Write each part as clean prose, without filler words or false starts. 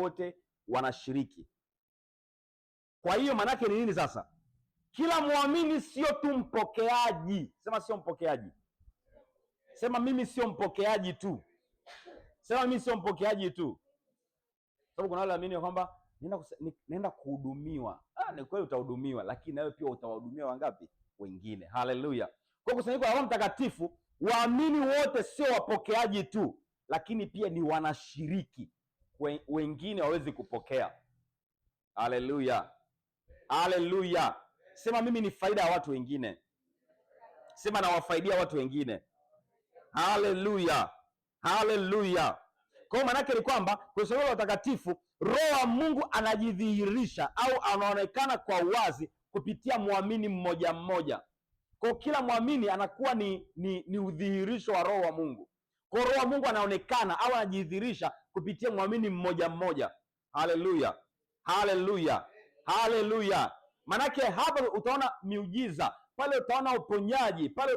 wote wanashiriki. Kwa hiyo manake ni nini sasa? Kila muamini sio tu mpokeaji. Sema sio mpokeaji. Sema mimi sio mpokeaji tu. Sema mimi sio mpokeaji tu. Sababu kuna wale waamini kwamba nenda kuhudumiwa. Ni kweli utahudumiwa, lakini nawe pia utawahudumia wangapi? Wengine. Haleluya. Kwa kusanyiko la Roho Mtakatifu, waamini wote sio wapokeaji tu, lakini pia ni wanashiriki, wengine wawezi kupokea. Haleluya. Haleluya. Sema mimi ni faida ya watu wengine. Sema nawafaidia watu wengine. Haleluya. Haleluya. Kwa hiyo maana yake ni kwamba kwa sababu ya utakatifu, Roho wa Mungu anajidhihirisha au anaonekana kwa uwazi kupitia muamini mmoja mmoja. Kwa kila muamini anakuwa ni udhihirisho wa Roho wa Mungu. Kwa Roho wa Mungu anaonekana au anajidhihirisha kupitia muamini mmoja mmoja. Haleluya. Haleluya. Haleluya. Manake hapa utaona miujiza, pale utaona uponyaji, pale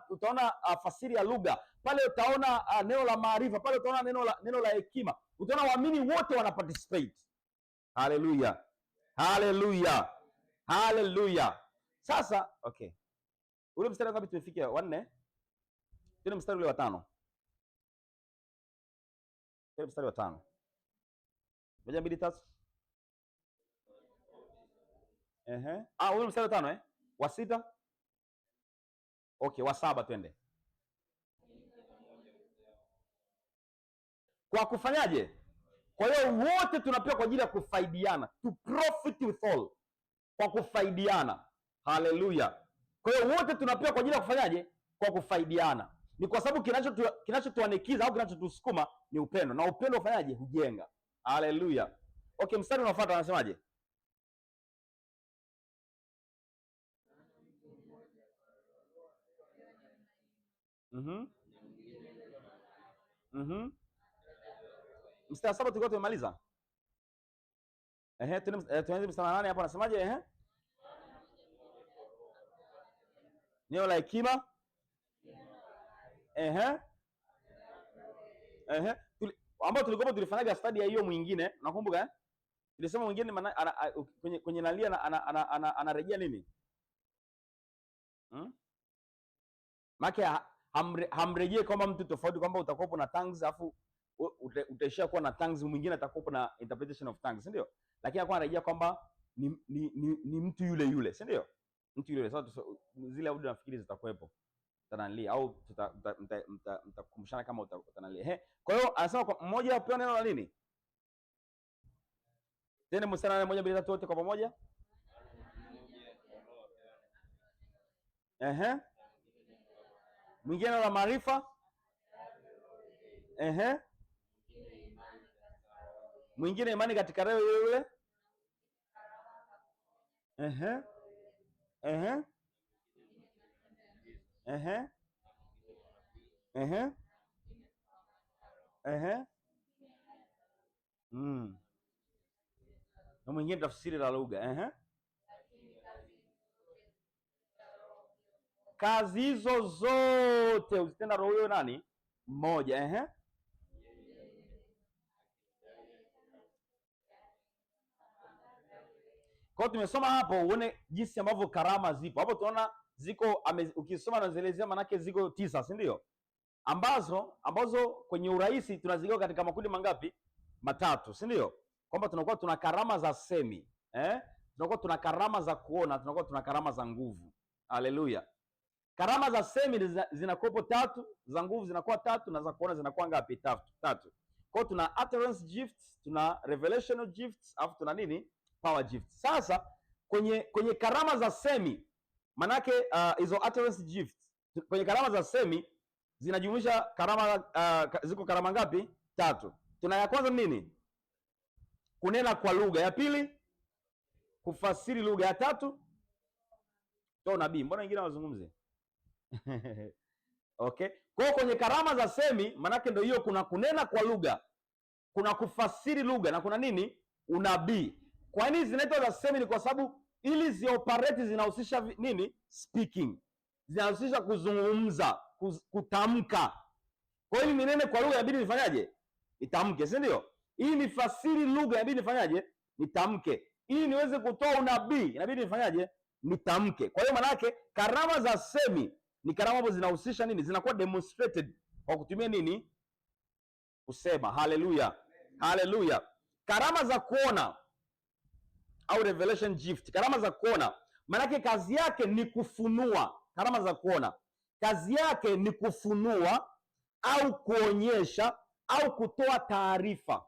utaona fasiri ya lugha, pale utaona neno la maarifa, pale utaona neno la hekima. Utaona waamini wote wana participate. Haleluya. Haleluya. Haleluya. Sasa okay. Ule mstari ngapi tumefikia? 4. Tena mstari ule wa 5. Tena mstari wa 5. Moja, mbili, tatu. Ule mstari wa 5 wa 6. Okay, wa 7 twende. Kwa kufanyaje? Kwa hiyo wote tunapewa kwa ajili ya kufaidiana, to profit with all, kwa kufaidiana. Haleluya. Kwa hiyo wote tunapewa kwa ajili ya kufanyaje? Kwa kufaidiana. Ni kwa sababu kinachotuanikiza au kinachotusukuma ni upendo, na upendo ufanyaje? Hujenga. Haleluya. Okay, mstari unaofuata anasemaje? Mstari 7 tulikuwa tumemaliza. Tuanze mstari 8 hapo anasemaje? Neno la hekima. Ambao tulifanyaga study ya hiyo mwingine, nakumbuka tulisema mwingine kwenye nalia anarejea nini? Maana hamrejee kwamba mtu tofauti, kwamba utakuwa na tongues afu utaishia kuwa na tongues, mwingine atakuwa na interpretation of tongues, si ndio? Lakini akawa anarejea kwamba ni mtu yule yule, si ndio? Mtu yule. Sasa zile audio nafikiri zitakuwepo utanalia, au mtakumbushana kama utanalia. Kwa hiyo anasema kwa mmoja apewa neno la nini? Tena mstari 1, 2, 3 wote kwa pamoja. Mwingine la maarifa. Mwingine imani katika roho yule. Na mwingine tafsiri la lugha. Kazi hizo zote uzitenda roho huyo nani? Mmoja. Kwa hiyo tumesoma hapo uone jinsi ambavyo karama zipo. Hapo tunaona ziko ukisoma nazielezea manake ziko 9, si ndio? Ambazo kwenye urahisi tunazigawa katika makundi mangapi? 3, si ndio? Kwamba tunakuwa tuna karama za semi, tunakuwa tuna karama za kuona, tunakuwa tuna karama za nguvu. Haleluya. Karama za semi zinakuwa 3, za nguvu zinakuwa 3, na za kuona zinakuwa ngapi? 3. Kwa hiyo tuna utterance gifts, tuna revelational gifts, afu tuna nini? Power gifts. Sasa kwenye karama za semi, manake hizo utterance gifts kwenye karama za semi zinajumuisha karama ziko karama ngapi? 3. Tuna ya kwanza nini? Kunena kwa lugha. Ya pili kufasiri lugha. Ya 3 toa nabii. Mbona wengine wazungumze? Okay. Kwa kwenye karama za semi manake ndio hiyo, kuna kunena kwa lugha, kuna kufasiri lugha, na kuna nini? Unabii. Kwa nini zinaitwa za semi? Ni kwa sababu ili zioperate zinahusisha nini? Speaking. Zinahusisha kuzungumza, kutamka. Kwa hiyo ninene kwa lugha inabidi nifanyaje? Itamke, si ndio? Ili nifasiri lugha inabidi nifanyaje? Nitamke. Ili niweze kutoa unabii inabidi nifanyaje? Nitamke. Kwa hiyo maana yake karama za semi ni karama ambazo zinahusisha nini? Zinakuwa demonstrated kwa kutumia nini? Kusema. Haleluya, haleluya. Karama za kuona au revelation gift, karama za kuona maana yake kazi yake ni kufunua. Karama za kuona kazi yake ni kufunua au kuonyesha au kutoa taarifa.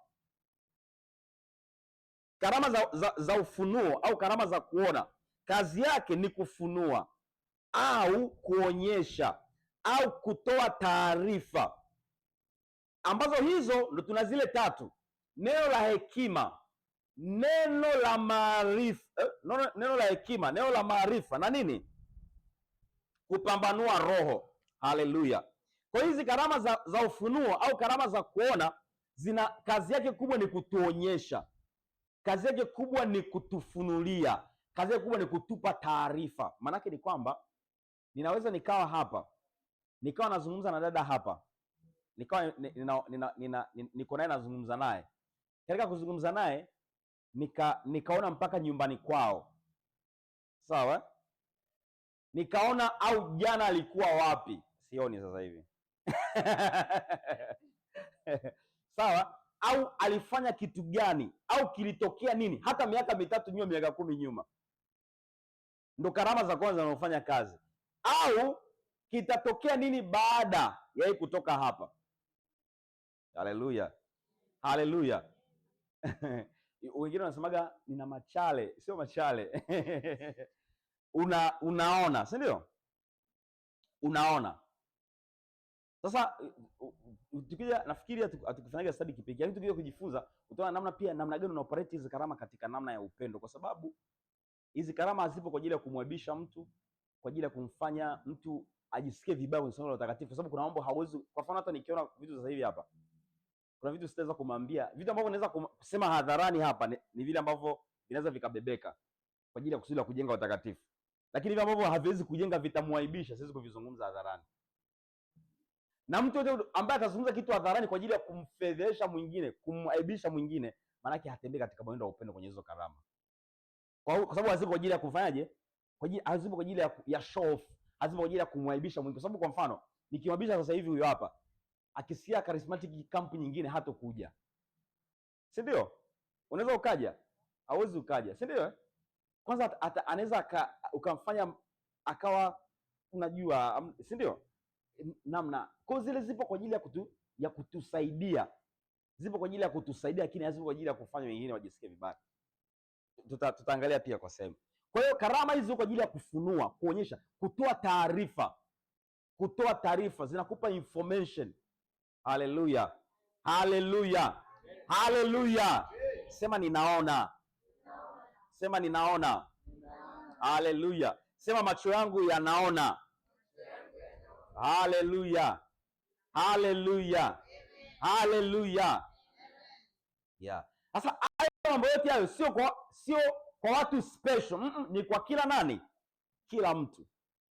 Karama za ufunuo au karama za kuona kazi yake ni kufunua au kuonyesha au kutoa taarifa, ambazo hizo ndo tuna zile tatu: neno la hekima, neno la maarifa, neno la hekima, neno la maarifa na nini? Kupambanua roho. Haleluya. Kwa hizi karama za ufunuo au karama za kuona zina kazi yake kubwa ni kutuonyesha, kazi yake kubwa ni kutufunulia, kazi yake kubwa ni kutupa taarifa. Maanake ni kwamba ninaweza nikawa hapa nikawa nazungumza na dada hapa, nikawa niko naye nazungumza naye, katika kuzungumza naye nikaona mpaka nyumbani kwao, sawa? Nikaona au jana alikuwa wapi, sioni sasa hivi sawa, au alifanya kitu gani, au kilitokea nini hata miaka 3 nyuma, miaka 10 nyuma. Ndo karama za kwanza zinazofanya kazi. Au kitatokea nini baada ya yeye kutoka hapa. Haleluya, haleluya. Wengine wanasemaga nina machale, sio machale unaona, si ndio? Unaona. Sasa tukija, nafikiri hatukufanyaga study kipekee, lakini tukija kujifunza utaona namna gani una operate hizi karama katika namna ya upendo, kwa sababu hizi karama hazipo kwa ajili ya kumwaibisha mtu, kwa ajili ya kumfanya mtu ajisikie vibaya kwenye somo la utakatifu, kwa sababu kuna mambo hawezi. Kwa mfano hata nikiona vitu sasa hivi hapa, kuna vitu sitaweza kumwambia, vitu ambavyo naweza kusema hadharani hapa ni vile ambavyo vinaweza vikabebeka kwa ajili ya kusudi la kujenga utakatifu, lakini vile ambavyo haviwezi kujenga, vitamwaibisha, siwezi kuvizungumza hadharani. Na mtu yote ambaye atazungumza kitu hadharani kwa ajili ya kumfedhesha mwingine, kumaibisha mwingine, maana yake hatembei katika mwendo wa upendo kwenye hizo karama. Kwa sababu hazipo kwa ajili ya kufanyaje? Hazipo kwa ajili ya show off, hazipo kwa ajili ya kumwaibisha mwingine. Kwa sababu kwa mfano, nikimwambisha sasa hivi huyo hapa, akisikia charismatic camp nyingine hatokuja. Si ndio? Unaweza ukaja, hauwezi ukaja, si ndio? Kwanza anaweza ukamfanya akawa unajua, si ndio? Namna kwa zile zipo kwa ajili ya kutusaidia, zipo kwa ajili ya kutusaidia, lakini hazipo kwa ajili ya kufanya wengine wajisikie vibaya. Tutaangalia pia kwa sehemu. Kwa hiyo karama hizi ziko kwa ajili ya kufunua, kuonyesha, kutoa taarifa. Kutoa taarifa zinakupa information. Haleluya, haleluya, haleluya. Sema ninaona, sema ninaona. Haleluya. Sema macho yangu yanaona. Haleluya, haleluya, haleluya. Yeah. Sasa hayo mambo yote hayo sio kwa watu special. Ni kwa kila nani? Kila mtu.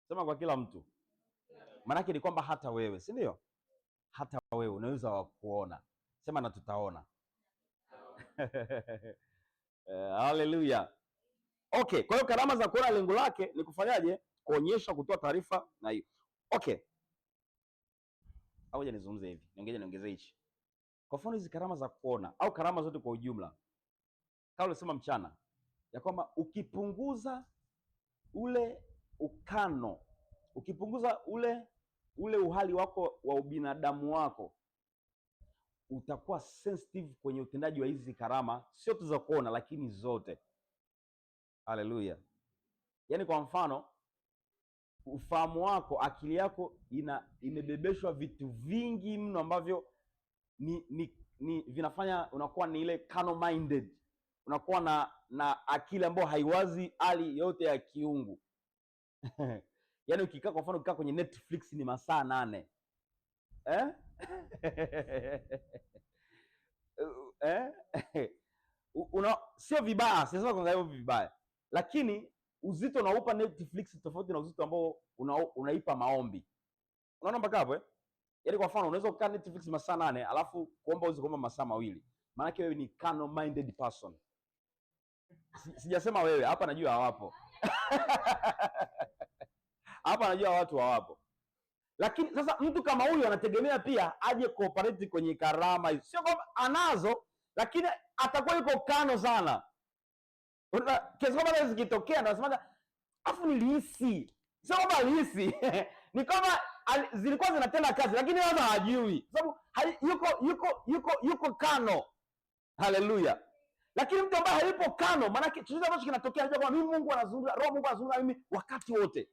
Sema kwa kila mtu. Maanake ni kwamba hata wewe, si ndio? Hata wewe unaweza wakuona. Sema na tutaona. Haleluya. Okay, kwa hiyo karama za kuona lengo lake ni kufanyaje? Kuonyesha, kutoa taarifa na hiyo. Okay. Au nizungumze hivi, niongeze hichi. Kwa mfano hizi karama za kuona au karama zote kwa ujumla, kama ulisema mchana, ya kwamba ukipunguza ule ukano, ukipunguza ule uhali wako wa ubinadamu wako, utakuwa sensitive kwenye utendaji wa hizi karama, sio tu za kuona, lakini zote. Haleluya. Yaani kwa mfano, ufahamu wako, akili yako imebebeshwa vitu vingi mno ambavyo ni vinafanya unakuwa ni ile carnal minded, unakuwa na akili ambayo haiwazi hali yote ya kiungu. Yaani ukikaa kwa mfano, ukikaa kwenye Netflix ni masaa 8 sio vibaya, sasa kuangalia vibaya, lakini uzito unaupa Netflix tofauti na uzito ambao unaipa maombi. Unaona mpaka hapo Yaani kwa mfano unaweza kukaa Netflix masaa 8 alafu kuomba uweze kuomba masaa 2. maana wewe ni carnal minded person. Sijasema wewe, hapa najua hawapo. Hapa najua watu hawapo. Lakini sasa mtu kama huyu anategemea pia aje cooperate kwenye karama hizo. Sio kwamba anazo, lakini atakuwa yuko kano sana. Kesi kama hizo zikitokea ndio anasema afu nilihisi. Sio kwamba alihisi. Ni kama zilikuwa zinatenda kazi lakini wao hawajui. Sababu yuko kano. Haleluya. Lakini mtu ambaye hayupo kano, maana chochote ambacho kinatokea anajua kwamba mimi Mungu anazungumza, Roho Mungu anazungumza mimi wakati wote.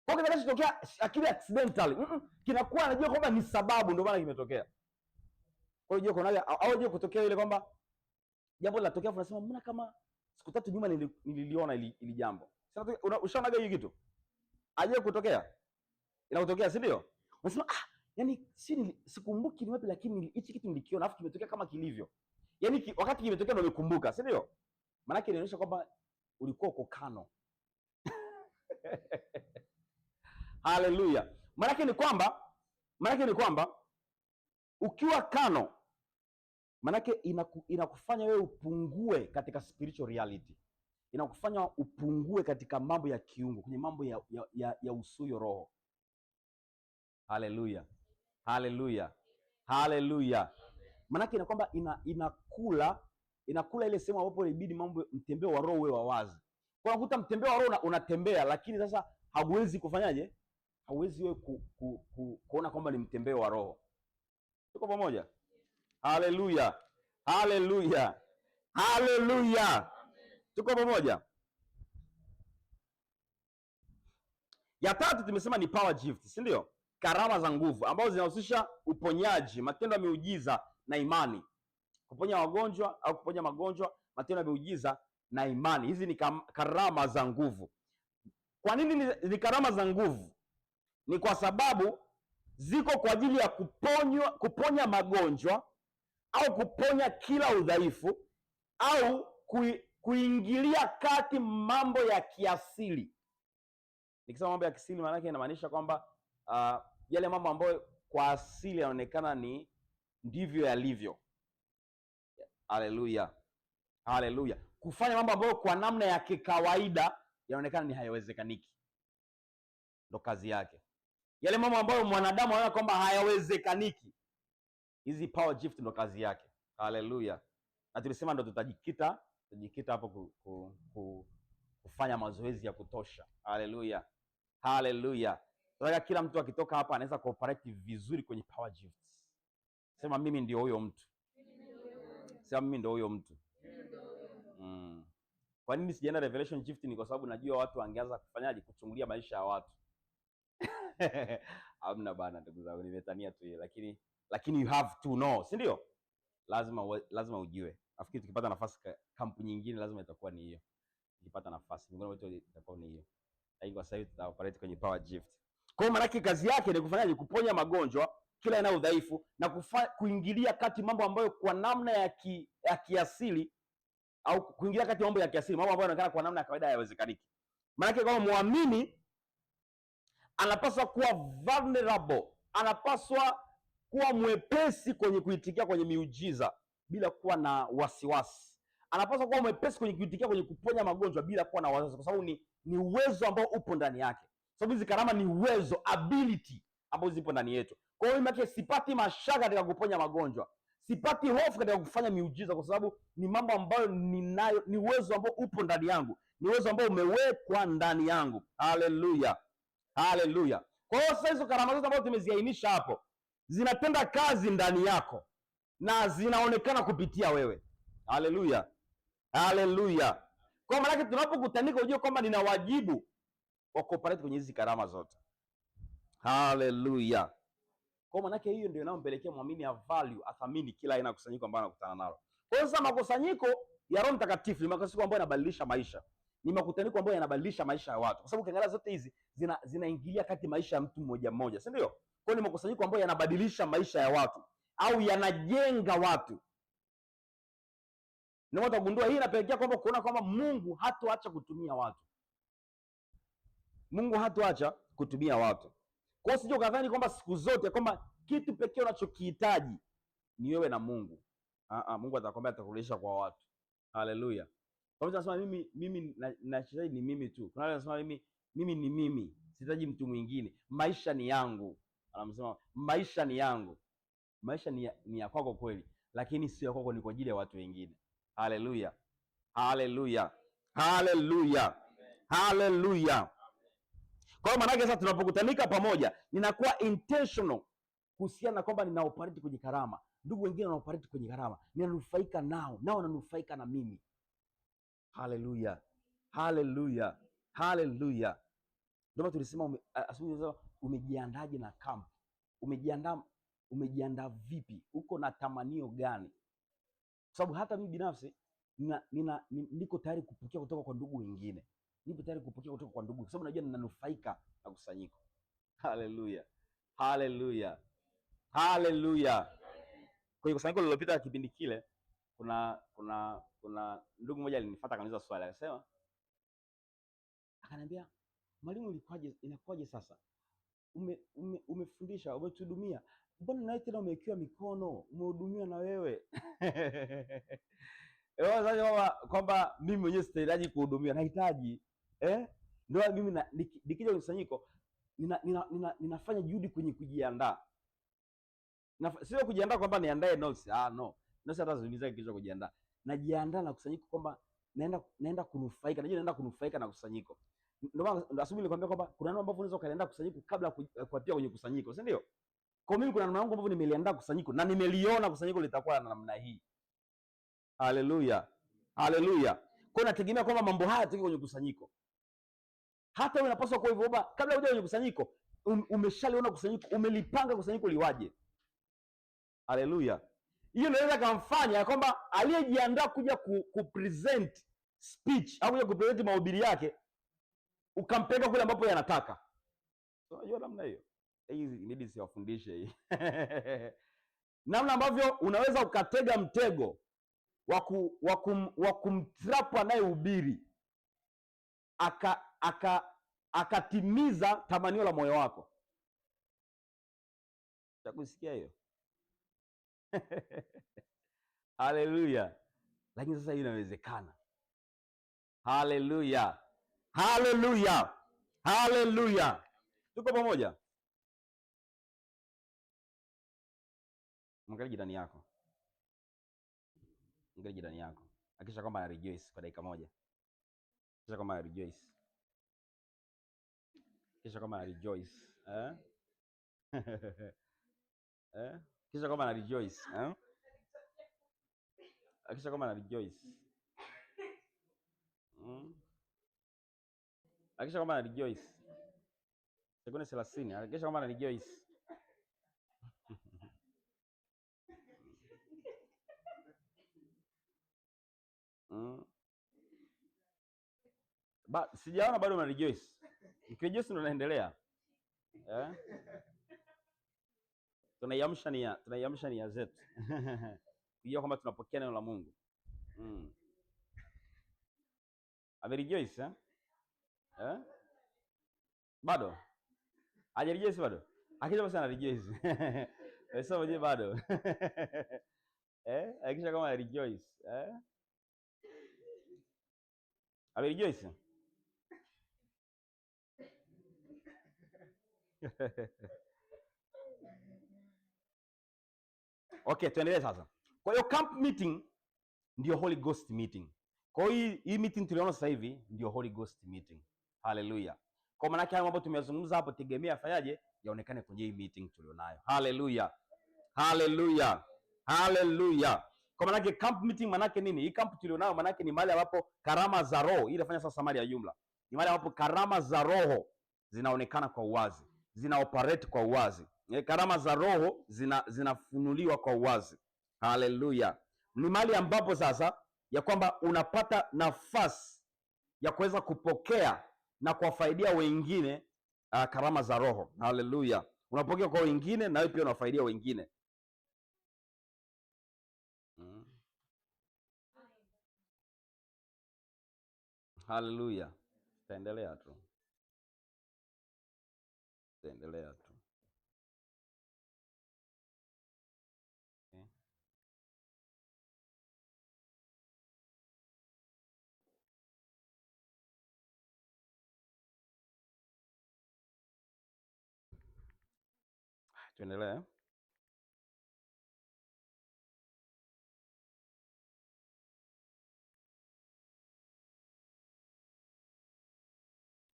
Kwa hiyo kinachotokea akili accidentally, kinakuwa anajua kwamba ni sababu ndio maana kimetokea. Kwa hiyo kunaga au je kutokea ile kwamba jambo linatokea unasema mbona kama siku 3 nyuma nililiona ili jambo. Sasa ushaonaga hiyo kitu? Aje kutokea? Inatokea, si ndio? Unasema yani sikumbuki ni wapi lakini hichi kitu nilikiona afu kimetokea kama kilivyo. Yaani wakati kimetokea ndio umekumbuka, si ndio? Maana yake inaonyesha kwamba ulikuwa uko kano. Haleluya. Maana yake ni kwamba ukiwa kano, maana yake inakufanya wewe upungue katika spiritual reality. Inakufanya upungue katika mambo ya kiungu, kwenye mambo ya usuyo roho. Haleluya. Haleluya. Haleluya. Maana yake ni kwamba inakula ile sehemu ambapo inabidi mambo mtembeo wa roho uwe wa wazi. Kwa unakuta mtembeo wa roho unatembea lakini sasa hauwezi kufanyaje? Hauwezi wewe kuona kwamba ni mtembeo wa roho. Tuko pamoja? Haleluya. Haleluya. Haleluya. Tuko pamoja? Ya tatu tumesema ni power gift, si ndio? Karama za nguvu ambazo zinahusisha uponyaji, matendo ya miujiza na imani. Kuponya wagonjwa au kuponya magonjwa, matendo ya miujiza na imani. Hizi ni karama za nguvu. Kwa nini ni karama za nguvu? Ni kwa sababu ziko kwa ajili ya kuponya magonjwa au kuponya kila udhaifu au kuingilia kati mambo ya kiasili. Nikisema mambo ya kiasili maana yake inamaanisha kwamba yale mambo ambayo kwa asili yanaonekana ni ndivyo yalivyo. Haleluya. Haleluya. Kufanya mambo ambayo kwa namna ya kikawaida yanaonekana ni hayawezekaniki. Ndo kazi yake. Yale mambo ambayo mwanadamu anaona kwamba hayawezekaniki, hizi power gift ndo kazi yake. Haleluya. Na tulisema ndo tutajikita hapo kufanya mazoezi ya kutosha. Haleluya. Haleluya. Tunataka kila mtu akitoka hapa anaweza cooperate vizuri kwenye power gifts. Sema mimi ndio huyo mtu. Sema mimi ndio huyo mtu. Kwa nini sijaenda revelation gift? Ni kwa sababu najua watu wangeanza kufanyaje kuchungulia maisha ya watu. Hamna bana ndugu zangu, nimetania tu hiyo, lakini you have to know, si ndio? Lazima ujue. Nafikiri tukipata nafasi kampuni nyingine lazima itakuwa ni hiyo. Tukipata nafasi miongoni mwetu itakuwa ni hiyo. Lakini kwa sasa hivi tutaoperate kwenye power gift. Kwa maana yake kazi yake ni kufanyaje? Kuponya magonjwa, kila aina udhaifu na kuingilia kati mambo ambayo kwa namna ya kiasili au kuingilia kati mambo ya kiasili, mambo ambayo yanaonekana kwa namna ya kawaida hayawezekani. Maana yake kama muamini anapaswa kuwa vulnerable, anapaswa kuwa mwepesi kwenye kuitikia kwenye miujiza bila kuwa na wasiwasi. Anapaswa kuwa mwepesi kwenye kuitikia kwenye kuponya magonjwa bila kuwa na wasiwasi, kwa sababu ni uwezo ambao upo ndani yake. Sababu hizi karama ni uwezo, ability ambazo zipo ndani yetu. Kwa hiyo mimi sipati mashaka katika kuponya magonjwa. Sipati hofu katika kufanya miujiza kwa sababu ni mambo ambayo ninayo, ni uwezo ambao upo ndani yangu. Ni uwezo ambao umewekwa ndani yangu. Haleluya. Haleluya. Kwa hiyo sasa hizo karama zote ambazo tumeziainisha hapo zinatenda kazi ndani yako na zinaonekana kupitia wewe. Haleluya. Haleluya. Kwa maana yake tunapokutanika ujue kwamba nina wajibu wa cooperate kwenye hizi karama zote. Haleluya. Kwa maana yake hiyo ndio inayompelekea muamini athamini kila aina ya kusanyiko ambalo anakutana nalo. Kwa hiyo sasa makusanyiko ya Roho Mtakatifu ni makusanyiko ambayo yanabadilisha maisha. Ni makutaniko ambayo yanabadilisha maisha ya watu. Kwa sababu ukiangalia zote hizi zinaingilia kati maisha ya mtu mmoja mmoja, si ndio? Kwa hiyo ni makusanyiko ambayo yanabadilisha maisha ya watu au yanajenga watu. Na utagundua hii inapelekea kwamba kuona kwamba Mungu hatoacha kutumia watu. Mungu hatoacha kutumia watu. Kwa hiyo sije ukadhani kwamba siku zote kwamba kitu pekee unachokihitaji ni wewe na Mungu. Mungu atakwambia atakurudisha kwa watu. Haleluya. Kwa mtu anasema mimi nachahitaji ni mimi tu. Kuna wale wanasema mimi ni mimi, sihitaji mtu mwingine. Maisha ni yangu. Anamsema maisha ni yangu. Maisha ni ya kwako kweli, lakini sio kwako, ni kwa ajili ya watu wengine. Haleluya. Haleluya. Haleluya. Haleluya. Kwa hiyo maana sasa tunapokutanika pamoja, ninakuwa intentional kuhusiana na kwamba nina operate kwenye karama. Ndugu wengine wana operate kwenye karama, ninanufaika nao wananufaika na mimi. Haleluya. Haleluya. Haleluya. Ndio tulisema asubuhi, umejiandaje na camp? Umejiandaa vipi? Uko na tamanio gani? Kwa sababu hata mimi binafsi niko tayari kupokea kutoka kwa ndugu wengine. Nipo tayari kupokea kutoka kwa ndugu, kwa sababu najua ninanufaika na kusanyiko. Haleluya. Haleluya. Haleluya. Kwa hiyo kusanyiko lililopita kipindi kile, kuna ndugu mmoja alinifuata akaniuliza swali, akaniambia, mwalimu, inakuwaje sasa? Umefundisha, umetuhudumia, mbona nawe tena umewekewa mikono, umehudumia na wewe? Kwamba mimi mwenyewe sitahitaji kuhudumia, nahitaji ndio mimi nikija kwenye kusanyiko ninafanya juhudi kwenye kujiandaa. Sio kujiandaa kwamba niandae notes. No. Notes hata zingine kicho kujiandaa. Najiandaa na kusanyiko kwamba naenda kunufaika. Najua naenda kunufaika na kusanyiko. Ndio maana asubuhi nilikwambia kwamba kuna namna ambavyo unaweza kaenda kusanyiko kabla kuapia kwenye kusanyiko, si ndio? Kwa mimi kuna namna yangu ambavyo nimeliandaa kusanyiko na nimeliona kusanyiko litakuwa na namna hii. Haleluya. Haleluya. Kwa nategemea kwamba mambo haya yatokee kwenye kusanyiko. Hata wewe unapaswa kuwa hivyo baba, kabla hujaje kwenye kusanyiko, umeshaliona kusanyiko, umelipanga kusanyiko liwaje. Haleluya. Hiyo inaweza kumfanya kwamba aliyejiandaa kuja kupresent speech au kuja kupresent mahubiri yake ukampeleka kule ambapo yanataka. Unajua namna hiyo? Hii inabidi siwafundishe hii. Namna ambavyo unaweza ukatega mtego wa kumtrap anayehubiri akatimiza tamanio la moyo wako. Utakusikia hiyo? Haleluya. Lakini sasa hii inawezekana. Haleluya. Haleluya. Haleluya. Tuko pamoja? Mwangalie jirani yako. Mwangalie jirani yako. Hakikisha kwamba ana rejoice kwa dakika moja. Hakikisha kwamba ana rejoice. Hakikisha kwamba ana rejoice. Hakikisha kwamba ana rejoice. Hakikisha kwamba ana rejoice. Hakikisha kwamba ana rejoice. Sekunde 30. Hakikisha kwamba ana rejoice. Sijaona bado una rejoice. Rejoice ndo naendelea. Tunaiamsha nia zetu. Kujua kwamba tunapokea neno la Mungu. Ame rejoice bado? Haja rejoice bado? Akija basi ana rejoice. Sasa je bado? Akisha kama ana rejoice. Ame rejoice. Okay, tuendelee sasa. Kwa hiyo camp meeting ndio Holy Ghost meeting. Kwa hiyo hii meeting tuliona sasa hivi ndio Holy Ghost meeting. Haleluya. Kwa maana yake mambo tumeyazungumza hapo, tegemea afanyaje yaonekane kwenye hii meeting tulionayo. Haleluya. Haleluya. Haleluya. Kwa maana yake camp meeting maana yake nini? Hii camp tulionayo maana yake ni mahali ambapo karama za roho, hii inafanya sasa samari ya jumla. Ni mahali ambapo karama za roho zinaonekana kwa uwazi, zina operate kwa uwazi. Karama za roho zinafunuliwa kwa uwazi. Haleluya. Ni mahali ambapo sasa ya kwamba unapata nafasi ya kuweza kupokea na kuwafaidia wengine karama za roho. Haleluya. Unapokea kwa wengine na wewe pia unawafaidia wengine. Haleluya. Taendelea tu. Taendelea tu. Tuendelee.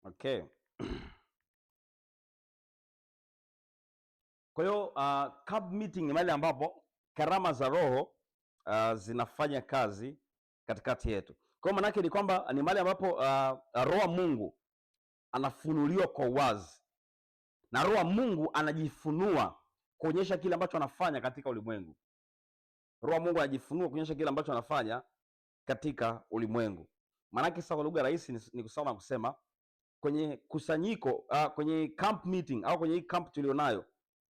Okay. Kwa hiyo camp meeting ni mahali ambapo karama za Roho zinafanya kazi katikati yetu. Kwa hiyo maana yake ni kwamba ni mahali ambapo Roho wa Mungu anafunuliwa kwa uwazi, na Roho wa Mungu anajifunua kuonyesha kile ambacho anafanya katika ulimwengu. Roho wa Mungu anajifunua kuonyesha kile ambacho anafanya katika ulimwengu. Maana yake sasa, kwa lugha rahisi ni sawa na kusema kwenye kusanyiko kwenye camp meeting au kwenye hii camp tulionayo,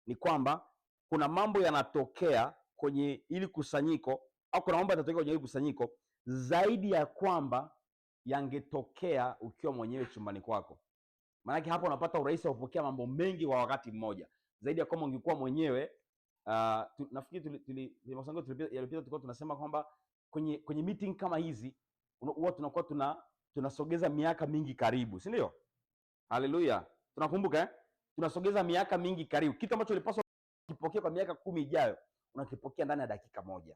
ni kwamba kuna mambo yanatokea kwenye ili kusanyiko, au kuna mambo yanatokea kwenye ili kusanyiko zaidi ya kwamba yangetokea ukiwa mwenyewe chumbani kwako. Maanake hapo unapata urahisi wa kupokea mambo mengi kwa wakati mmoja, zaidi ya kama ungekuwa mwenyewe. Nafikiri tulikuwa tunasema kwamba kwenye meeting kama hizi huwa tunakuwa tunasogeza miaka mingi karibu, si ndio? Haleluya, tunakumbuka tunasogeza miaka mingi karibu. Kitu ambacho ulipaswa kipokea kwa miaka 10 ijayo unakipokea ndani ya dakika moja.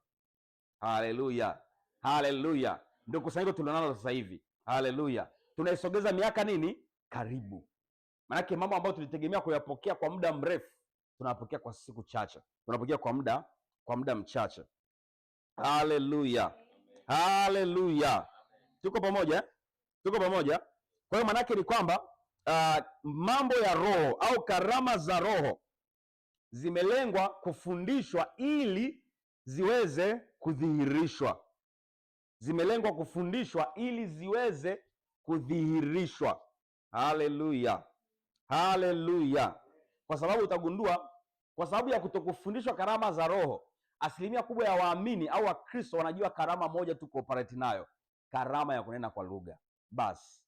Haleluya, haleluya. Ndio kusanyiko tulionalo sasa hivi. Haleluya, tunaisogeza miaka nini karibu. Maanake mambo ambayo tulitegemea kuyapokea kwa muda mrefu tunapokea kwa siku chache, tunapokea kwa muda mchache. Haleluya, haleluya. Tuko pamoja? Tuko pamoja? Kwa hiyo maanake ni kwamba mambo ya Roho au karama za Roho zimelengwa kufundishwa ili ziweze kudhihirishwa. Zimelengwa kufundishwa ili ziweze kudhihirishwa. Haleluya, haleluya. Kwa sababu utagundua, kwa sababu ya kutokufundishwa karama za Roho, asilimia kubwa ya waamini au Wakristo wanajua karama moja tu kuoperate nayo, karama ya kunena kwa lugha basi.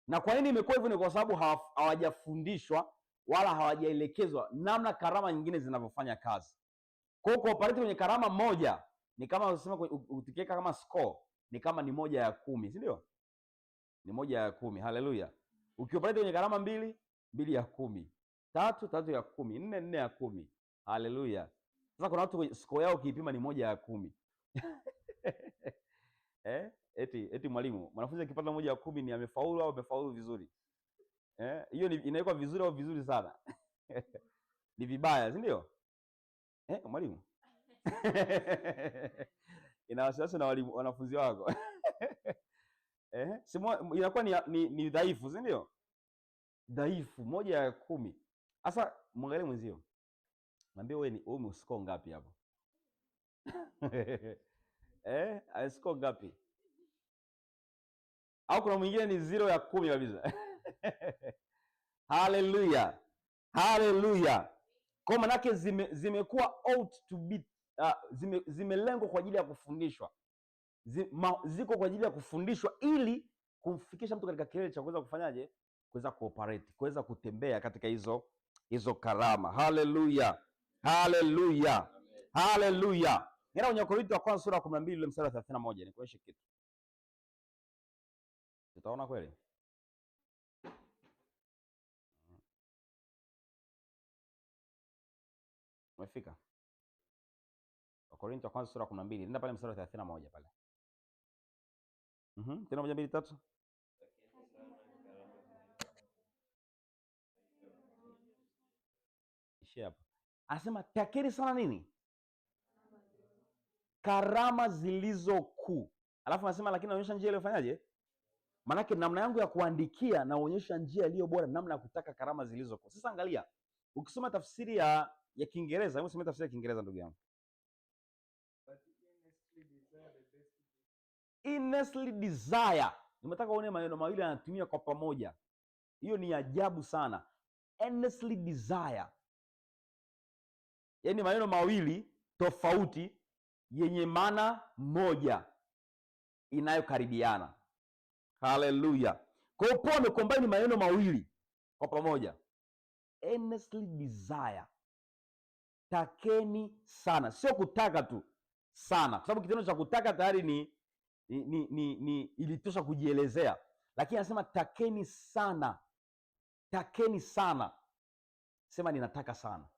Na kwa nini imekuwa hivyo? Ni kwa sababu hawajafundishwa wala hawajaelekezwa namna karama nyingine zinavyofanya kazi. Kwa hiyo kuoperate kwenye karama moja ni kama unasema, ukiweka kama score ni kama ni 1 ya 10, si ndio? Ni 1 ya 10. Haleluya. Ukioperate kwenye karama 2, 2 ya 10, 3, 3 ya 10, 4, 4 ya 10. Haleluya. Sasa kuna watu score yao kiipima ni 1 ya 10. Eti mwalimu, mwanafunzi akipata 1 ya 10 ni amefaulu au amefaulu vizuri? Hiyo inawekwa vizuri au vizuri sana? Ni vibaya, si ndio? Mwalimu. Ina wasiwasi na wanafunzi wako. Inakuwa ni dhaifu, si ndio? Dhaifu, 1 ya 10. Sasa mwangalie mwenzio, mwambie wewe umescore ngapi hapo? Score ngapi? Au kuna mwingine ni 0 ya 10 kabisa? Haleluya, haleluya. Kwa manake zimekuwa out to be zimelengwa kwa ajili ya kufundishwa, ziko kwa ajili ya kufundishwa ili kumfikisha mtu katika kilele cha kuweza kufanyaje, kuweza kuoperate, kuweza kutembea katika hizo karama. Haleluya, haleluya, haleluya. Nenda kwenye Wakorintho wa kwanza sura ya 12 ile mstari wa 31 nikuonyeshe kitu. Utaona kweli? Umefika? Wakorintho wa kwanza sura ya 12, nenda pale mstari wa 31 pale. Tena 1, 2, 3. Ishia hapo. Anasema takeni sana nini? Karama zilizo kuu. Alafu anasema lakini naonyesha njia ile ufanyaje? Manake namna yangu ya kuandikia naonyesha njia iliyo bora, namna ya kutaka karama zilizo kuu. Sasa angalia, ukisoma tafsiri ya Kiingereza, hebu soma tafsiri ya Kiingereza ndugu yangu. Earnestly desire. Nimetaka uone maneno mawili yanatumia kwa pamoja. Hiyo ni ajabu sana. Earnestly desire. Yaani maneno mawili tofauti yenye maana moja inayokaribiana. Haleluya. Kwa hiyo Paulo amecombine maneno mawili kwa pamoja. Earnestly desire. Takeni sana. Sio kutaka tu sana, kwa sababu kitendo cha kutaka tayari ni ilitosha kujielezea, lakini anasema takeni sana. Takeni sana. Sema ninataka sana.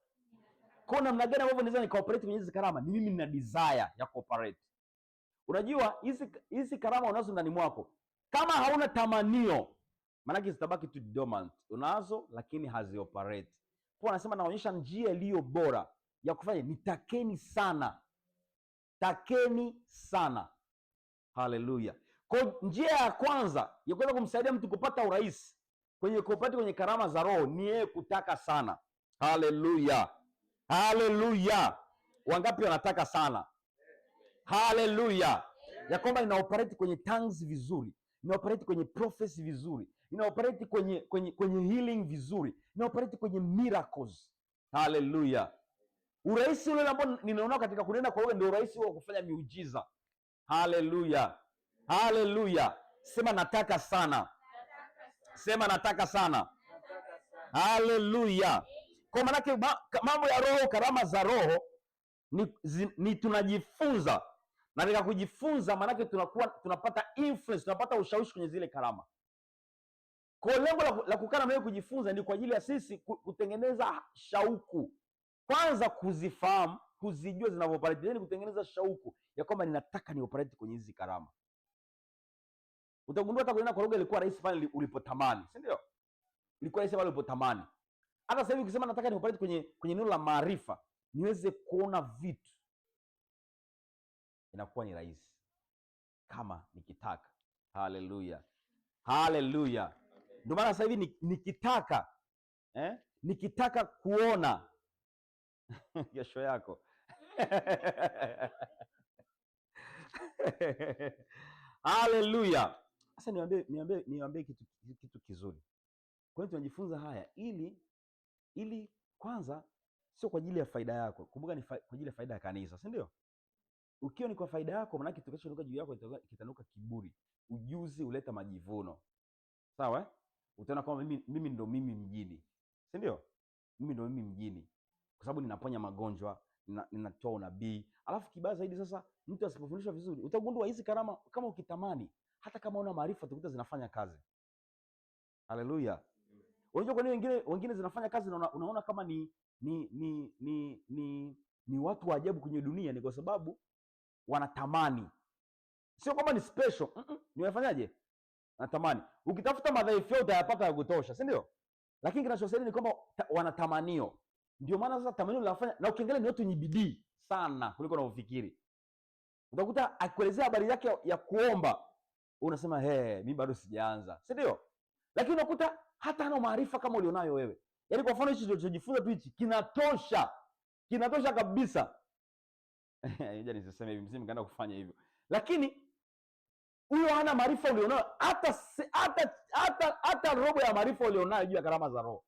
Kwa namna gani ambavyo naweza nikooperate kwenye hizi karama? Ni mimi nina desire ya cooperate. Unajua hizi karama unazo ndani mwako, kama hauna tamanio, maanake zitabaki tu dormant. Unazo lakini hazioperate. Kwa anasema naonyesha njia iliyo bora ya kufanya, nitakeni sana. Takeni sana. Haleluya. Kwa njia ya kwanza ya kuweza kumsaidia mtu kupata urahisi kwenye karama za Roho ni yeye kutaka sana. Haleluya. Haleluya. Wangapi wanataka sana? Haleluya. Ya kwamba inaoperate kwenye tongues vizuri, inaoperate kwenye prophecy vizuri, inaoperate kwenye healing vizuri, inaoperate kwenye miracles. Haleluya. Urahisi ule ambao ninaona katika kunena kwa lugha ndio urahisi wa kufanya miujiza. Haleluya. Haleluya. Sema nataka sana. Sema nataka sana. Haleluya. Kwa maana mambo ya Roho, karama za Roho ni tunajifunza, na katika kujifunza maana tunapata influence, tunapata ushawishi kwenye zile karama. Kwa lengo la kukaa na wewe kujifunza ni kwa ajili ya sisi kutengeneza shauku. Kwanza kuzifahamu, kuzijua zinavyoparate, then kutengeneza shauku ya kwamba ninataka nioperate kwenye hizi karama. Utagundua hata kunena kwa lugha ilikuwa rahisi pale ulipotamani, si ndio? Ilikuwa rahisi pale ulipotamani. Hata sasa hivi ukisema nataka nioperate kwenye neno la maarifa, niweze kuona vitu, inakuwa ni rahisi kama nikitaka. Haleluya. Haleluya. Ndio maana sasa hivi nikitaka kuona kesho yako haleluya. Sasa niambie kitu kizuri. Kwa hiyo tunajifunza haya ili kwanza sio kwa ajili ya faida yako. Kumbuka ni kwa ajili ya faida ya kanisa, si ndio? Ukiwa ni kwa faida yako, maana kitakachotoka juu yako kitanuka kiburi. Ujuzi huleta majivuno. Sawa? Utaona kwamba mimi ndo mimi mjini. Si ndio? Mimi ndo mimi mjini. Kwa sababu ninaponya magonjwa, ninatoa unabii. Alafu kibaya zaidi sasa, mtu asipofundishwa vizuri, utagundua hizi karama kama ukitamani, hata kama una maarifa utakuta zinafanya kazi. Haleluya. Unajua kwa nini wengine zinafanya kazi na unaona kama ni watu wa ajabu kwenye dunia? Ni kwa sababu wanatamani. Sio kama ni special. Ni wafanyaje? Wanatamani. Ukitafuta madhaifu yao utayapata ya kutosha, si ndio? Lakini kinachosaidia ni kwamba wanatamanio. Ndio maana sasa tamanio linafanya, na ukiangalia ni watu wenye bidii sana kuliko unavyofikiri. Utakuta akuelezea habari yake ya kuomba, unasema mimi bado sijaanza, si ndio? Lakini unakuta hata hana maarifa kama ulionayo wewe. Yaani kwa mfano hichi tulichojifunza tu hichi kinatosha kabisa. Ngoja nisiseme hivi, msimu kaenda kufanya hivyo. Lakini huyo hana maarifa ulionayo, hata robo ya maarifa ulionayo juu ya karama za Roho.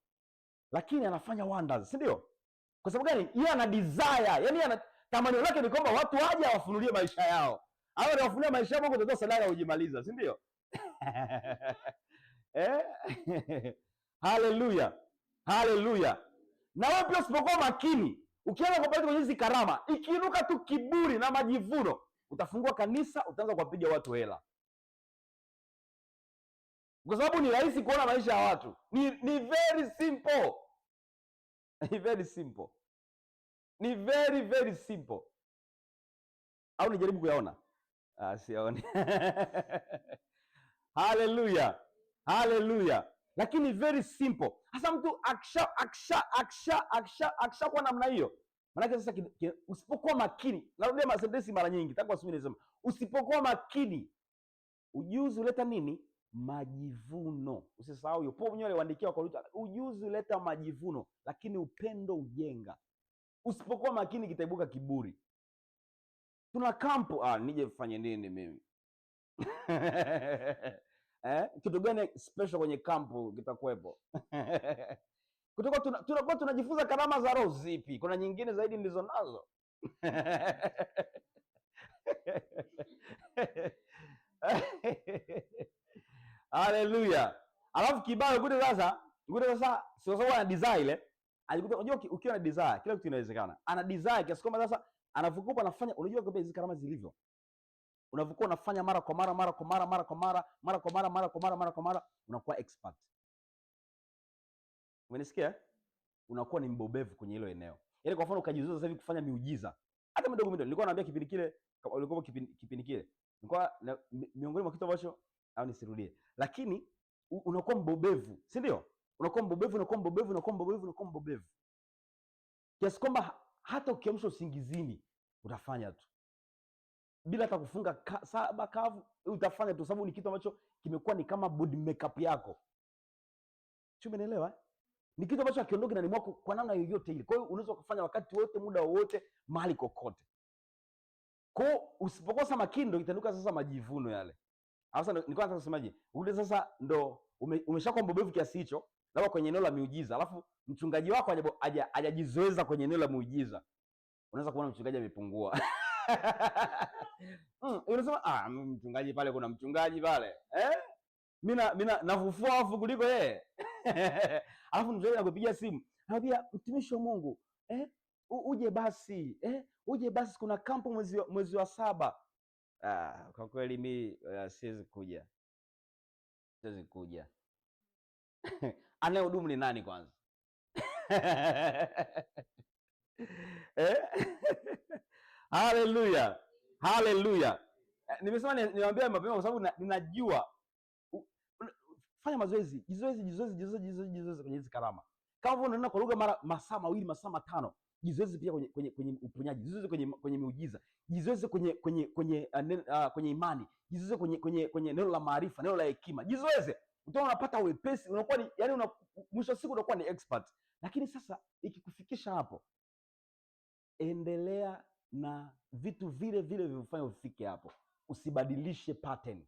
Lakini anafanya wonders, si ndio? Kwa sababu gani? Yeye ana desire, yaani tamanio lake ni kwamba watu waje awafunulie maisha yao. Hao ndio wafunulie maisha yao, utatoa sadaka ujimaliza, si ndio? Haleluya. Haleluya. Na wewe pia usipokuwa makini, ukianza kupata kwenye hizi karama, ikiinuka tu kiburi na majivuno, utafungua kanisa, utaanza kuwapiga watu hela. Kwa sababu ni rahisi kuona maisha ya watu. Ni very simple. Ni very simple. Ni very very simple. Au nijaribu kuyaona? Siyaoni. Haleluya. Haleluya. Lakini very simple. Hasa mtu akisha kwa namna hiyo. Maana sasa usipokuwa makini, narudia sentensi mara nyingi, tangu asubuhi nasema, usipokuwa makini, ujuzi huleta nini? Majivuno. Usisahau hiyo. Paulo mwenyewe aliwaandikia kwa Korinto, ujuzi huleta majivuno, lakini upendo ujenga. Usipokuwa makini kitaibuka kiburi. Tuna kampu, nije kufanya nini mimi? Kitu gani special kwenye kampu kitakuwepo? Tunakuwa tunajifunza karama za Roho zipi? Kuna nyingine zaidi ndizo nazo. Haleluya. Alafu kibao ngute sasa sio sawa na desire ile. Alikuta, unajua ukiwa na desire kila kitu inawezekana. Ana desire kiasi kwamba sasa anavukupa anafanya, unajua kwa hizo karama zilivyo. Unavukupa unafanya mara kwa mara, unakuwa expert. Umenisikia? unakuwa ni mbobevu kwenye hilo eneo. Yaani kwa mfano ukajizoea sasa hivi kufanya miujiza hata midogo midogo. Nilikuwa naambia kipindi kile, ulikuwa kipindi kile nilikuwa miongoni mwa kitu ambacho au nisirudie, lakini unakuwa mbobevu, si ndio? Unakuwa mbobevu kiasi kwamba hata ukiamsha usingizini utafanya tu bila hata kufunga saba kavu, utafanya tu, sababu ni kitu ambacho kimekuwa ni kama body makeup yako. Sio, umeelewa? Ni kitu ambacho hakiondoki ndani mwako kwa namna yoyote ile. Kwa hiyo unaweza kufanya wakati wote, muda wowote, mahali kokote. Kwa hiyo usipokosa makini ndio itanuka sasa majivuno yale. Sasa nilikuwa nataka kusemaje? Ule sasa ndo umeshakuwa mbobevu kiasi hicho, labda kwenye eneo la miujiza, alafu mchungaji wako hajajizoeza kwenye eneo la miujiza. Unaweza kuona mchungaji amepungua. Unasema mchungaji pale, kuna mchungaji pale. Mimi nafufua wafu kuliko yeye. Alafu mchungaji anakupigia simu, anambia mtumishi wa Mungu, uje basi, kuna kampo mwezi wa 7. Kwa kweli mimi siwezi kuja. Anayehudumu ni nani kwanza? Haleluya, haleluya. Nimesema niwaambie mapema kwa sababu ninajua. Fanya mazoezi, jizoezi kwenye hizi karama. Kama vile unaenda kwa lugha masaa 2, masaa 5, jizoezi pia kwenye uponyaji, jizoezi kwenye miujiza, jizoezi kwenye imani, jizoezi kwenye neno la maarifa, neno la hekima. Jizoezi, utaona unapata wepesi, unakuwa ni yani mwisho wa siku unakuwa ni expert. Lakini sasa ikikufikisha hapo, endelea na vitu vile vile vilivyofanya ufike hapo. Usibadilishe pattern.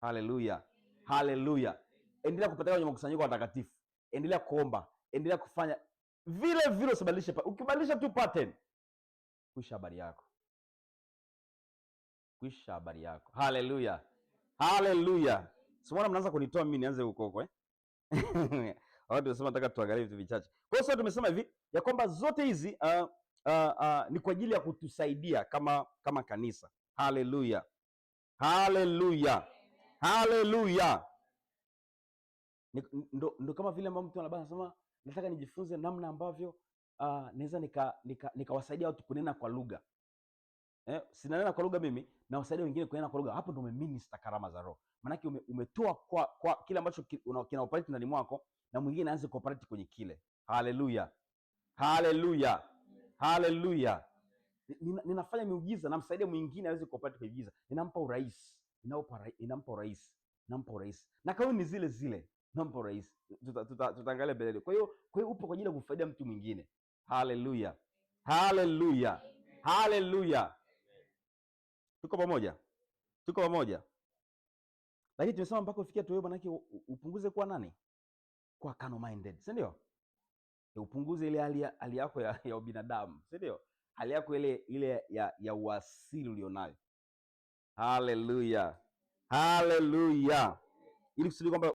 Haleluya. Haleluya. Endelea kupata kwenye makusanyiko watakatifu. Endelea kuomba, endelea kufanya vile vile, usibadilishe. Ukibadilisha tu pattern, kuisha habari yako. Haleluya. Haleluya. Simona mnaanza kunitoa mimi nianze huko Watu tunasema nataka tuangalie vitu vichache. Kwa hiyo sasa tumesema hivi ya kwamba zote hizi ni kwa ajili ya kutusaidia kama kanisa. Haleluya. Haleluya. Haleluya. Ndo kama vile ambavyo mtu anasema nataka nijifunze namna ambavyo naweza nikawasaidia watu kunena kwa lugha. Sinanena kwa lugha mimi, na wasaidia wengine kunena kwa lugha. Hapo ndo umeminister karama za Roho. Maana umetoa kwa kile ambacho kina operate ndani mwako, na mwingine aanze kuoperate kwenye kile. Haleluya. Haleluya. Haleluya. Ninafanya miujiza, namsaidia mwingine aweze kuoperate kwenye miujiza. Ninampa urahisi. Nampa urahisi. Na kauli ni zile zile. Nampa urahisi. Tutaangalia mbele. Kwa hiyo upo kwa ajili ya kumfaidia mtu mwingine. Haleluya. Haleluya. Haleluya. Tuko pamoja. Lakini tumesema mpaka ufikia tu wewe manake upunguze kuwa nani? Kwa carnal minded, si ndio? Upunguze ile hali yako ya ubinadamu, si ndio? Hali yako ile ya uasili ulionayo. Haleluya. Haleluya. Ili kusudi kwamba